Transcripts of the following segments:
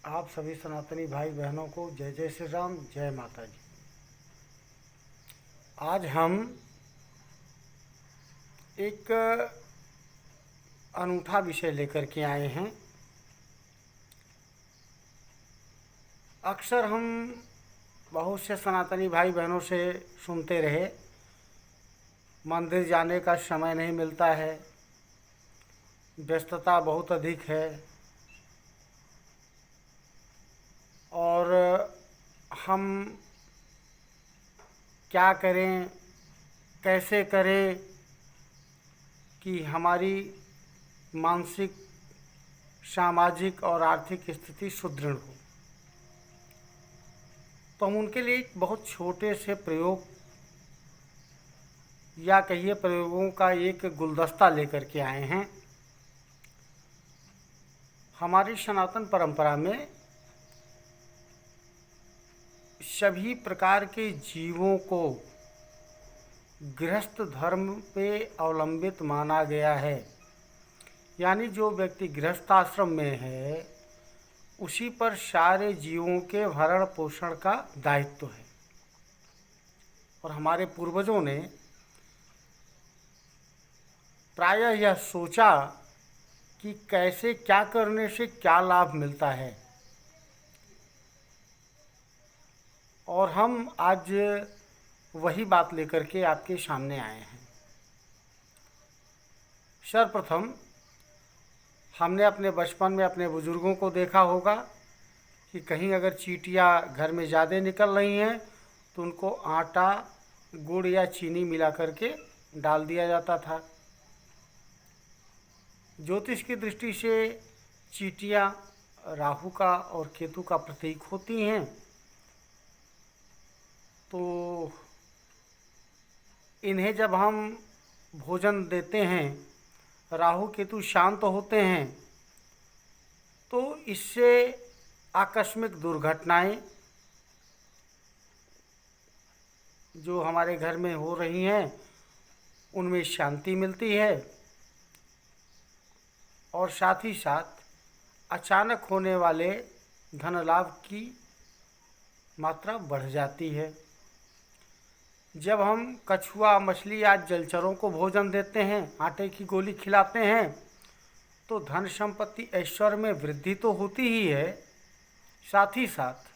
आप सभी सनातनी भाई बहनों को जय जय श्री राम, जय माता जी। आज हम एक अनूठा विषय लेकर के आए हैं। अक्सर हम बहुत से सनातनी भाई बहनों से सुनते रहे, मंदिर जाने का समय नहीं मिलता है, व्यस्तता बहुत अधिक है और हम क्या करें, कैसे करें कि हमारी मानसिक, सामाजिक और आर्थिक स्थिति सुदृढ़ हो। तो हम उनके लिए एक बहुत छोटे से प्रयोग या कहिए प्रयोगों का एक गुलदस्ता लेकर के आए हैं। हमारी सनातन परंपरा में सभी प्रकार के जीवों को गृहस्थ धर्म पे अवलंबित माना गया है। यानी जो व्यक्ति गृहस्थ आश्रम में है उसी पर सारे जीवों के भरण पोषण का दायित्व है। और हमारे पूर्वजों ने प्रायः यह सोचा कि कैसे क्या करने से क्या लाभ मिलता है, और हम आज वही बात लेकर के आपके सामने आए हैं। सर्वप्रथम हमने अपने बचपन में अपने बुजुर्गों को देखा होगा कि कहीं अगर चींटियाँ घर में ज़्यादा निकल रही हैं तो उनको आटा, गुड़ या चीनी मिला करके डाल दिया जाता था। ज्योतिष की दृष्टि से चींटियाँ राहु का और केतु का प्रतीक होती हैं, तो इन्हें जब हम भोजन देते हैं, राहु केतु शांत होते हैं, तो इससे आकस्मिक दुर्घटनाएं जो हमारे घर में हो रही हैं उनमें शांति मिलती है और साथ ही साथ अचानक होने वाले धन लाभ की मात्रा बढ़ जाती है। जब हम कछुआ, मछली या जलचरों को भोजन देते हैं, आटे की गोली खिलाते हैं, तो धन संपत्ति ऐश्वर्य में वृद्धि तो होती ही है, साथ ही साथ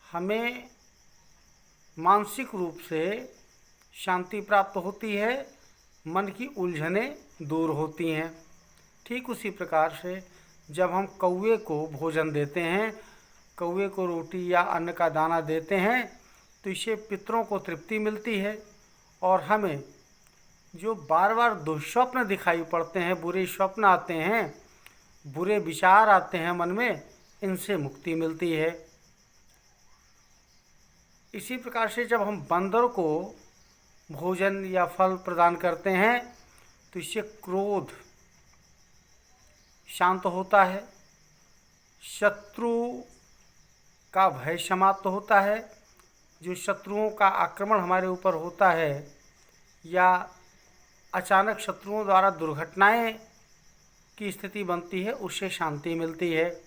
हमें मानसिक रूप से शांति प्राप्त होती है, मन की उलझनें दूर होती हैं। ठीक उसी प्रकार से जब हम कौवे को भोजन देते हैं, कौवे को रोटी या अन्न का दाना देते हैं, तो इससे पितरों को तृप्ति मिलती है और हमें जो बार बार दुष्स्वप्न दिखाई पड़ते हैं, बुरे स्वप्न आते हैं, बुरे विचार आते हैं मन में, इनसे मुक्ति मिलती है। इसी प्रकार से जब हम बंदर को भोजन या फल प्रदान करते हैं तो इससे क्रोध शांत होता है, शत्रु का भय समाप्त होता है। जो शत्रुओं का आक्रमण हमारे ऊपर होता है या अचानक शत्रुओं द्वारा दुर्घटनाएं की स्थिति बनती है, उससे शांति मिलती है।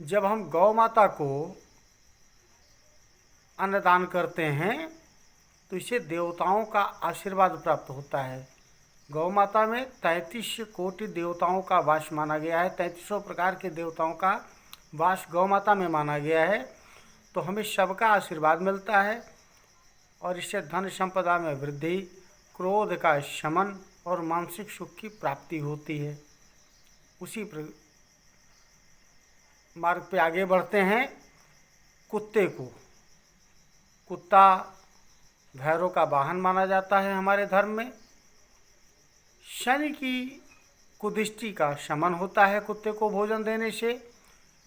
जब हम गौ माता को अन्नदान करते हैं तो इससे देवताओं का आशीर्वाद प्राप्त होता है। गौ माता में 33 कोटि देवताओं का वास माना गया है, 3300 प्रकार के देवताओं का वास गौ माता में माना गया है। तो हमें सबका आशीर्वाद मिलता है और इससे धन संपदा में वृद्धि, क्रोध का शमन और मानसिक सुख की प्राप्ति होती है। उसी मार्ग पे आगे बढ़ते हैं। कुत्ते को, कुत्ता भैरव का वाहन माना जाता है हमारे धर्म में। शनि की कुदृष्टि का शमन होता है कुत्ते को भोजन देने से।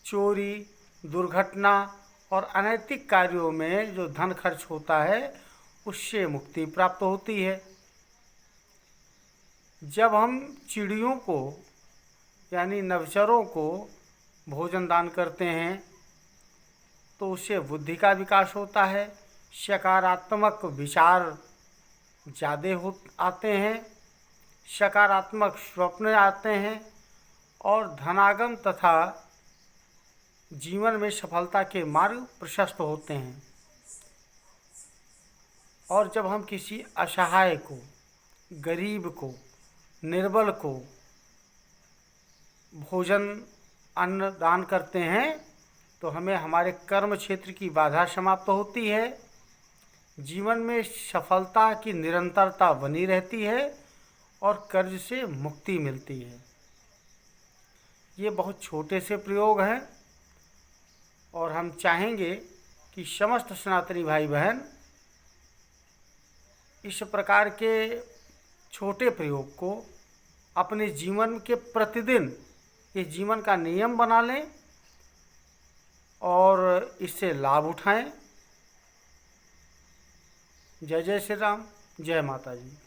चोरी, दुर्घटना और अनैतिक कार्यों में जो धन खर्च होता है उससे मुक्ति प्राप्त होती है। जब हम चिड़ियों को यानी नवचरों को भोजन दान करते हैं तो उससे बुद्धि का विकास होता है, सकारात्मक विचार ज़्यादा आते हैं, सकारात्मक स्वप्न आते हैं और धनागम तथा जीवन में सफलता के मार्ग प्रशस्त होते हैं। और जब हम किसी असहाय को, गरीब को, निर्बल को भोजन, अन्न दान करते हैं तो हमें हमारे कर्म क्षेत्र की बाधा समाप्त होती है, जीवन में सफलता की निरंतरता बनी रहती है और कर्ज से मुक्ति मिलती है। ये बहुत छोटे से प्रयोग हैं और हम चाहेंगे कि समस्त सनातनी भाई बहन इस प्रकार के छोटे प्रयोग को अपने जीवन के प्रतिदिन इस जीवन का नियम बना लें और इससे लाभ उठाएं। जय जय श्री राम, जय माता जी।